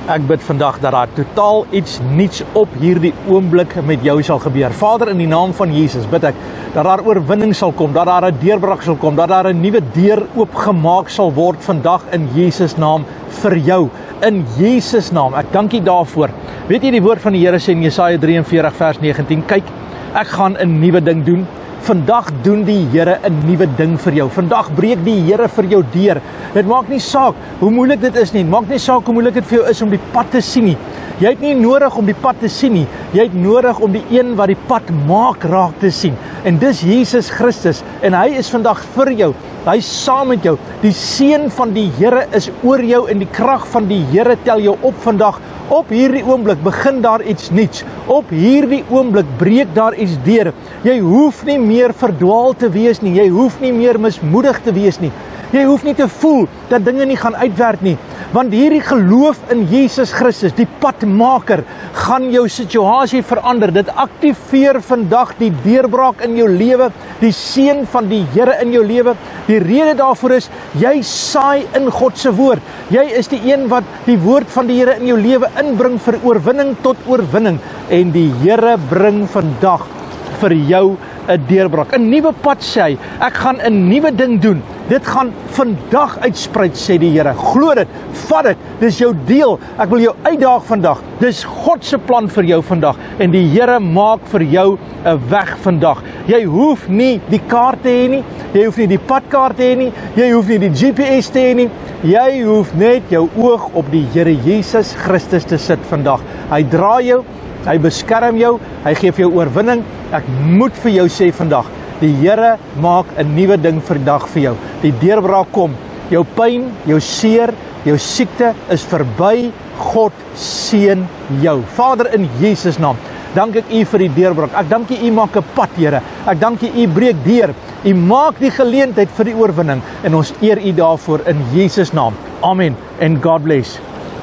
Ek bid vandag dat daar totaal iets niets op hierdie oomblik met jou sal gebeur. Vader, in die naam van Jesus bid ek dat daar oorwinning sal kom, dat daar 'n deurbraak sal kom, dat daar 'n nuwe deur oopgemaak sal word vandag in Jesus naam vir jou. In Jesus naam. Ek dank U daarvoor. Weet jy die woord van die Here sê in Jesaja 43 vers 19, kyk, ek gaan 'n nuwe ding doen. Vandag doen die Here 'n nuwe ding vir jou. Vandag breek die Here vir jou deur. Dit maak nie saak hoe moeilik dit is nie. Dit maak nie saak hoe moeilik dit vir jou is om die pad te sien nie. Jy het nie nodig om die pad te sien nie. Jy het nodig om die een wat die pad maak raak te sien. En dis Jesus Christus. En hy is vandag vir jou. Hy is saam met jou. Die seën van die Here is oor jou en die krag van die Here tel jou op vandag. Op hierdie oomblik begin daar iets nuuts. Op hierdie oomblik breek daar iets deur. Jy hoef nie meer verdwaal te wees nie. Jy hoef nie meer mismoedig te wees nie. Jy hoef nie te voel dat dinge nie gaan uitwerk nie. Want hierdie geloof in Jesus Christus, die padmaker, gaan jou situasie verander. Dit aktiveer vandag die deurbraak in jou lewe, die seën van die Here in jou lewe. Die rede daarvoor is, jy saai in God se woord. Jy is die een wat die woord van die Here in jou lewe inbring vir oorwinning tot oorwinning. En die Here bring vandag vir jou 'n deurbraak, 'n nuwe pad sê hy. Ek gaan 'n nuwe ding doen. Dit gaan vandag uitspruit, sê die Here. Glo dit, vat dit, dis jou deel. Ek wil jou uitdaag vandag. Dis God se plan vir jou vandag. En die Here maak vir jou 'n weg vandag. Jy hoef nie die kaart te hê nie. Jy hoef nie die padkaart te hê nie. Jy hoef nie die GPS te hê nie. Jy hoef net jou oog op die Here Jesus Christus te sit vandag. Hy dra jou. Hy beskerm jou, hy gee vir jou oorwinning. Ek moet vir jou sê vandag, die Here maak 'n nuwe ding vandag vir jou. Die deurbraak kom. Jou pyn, jou seer, jou siekte is verby. God seën jou. Vader, in Jesus naam, dank ek U vir die deurbraak. Ek dank U maak 'n pad, Here. Ek dank U breek deur. U maak die geleentheid vir die oorwinning en ons eer U daarvoor in Jesus naam. Amen. And God bless.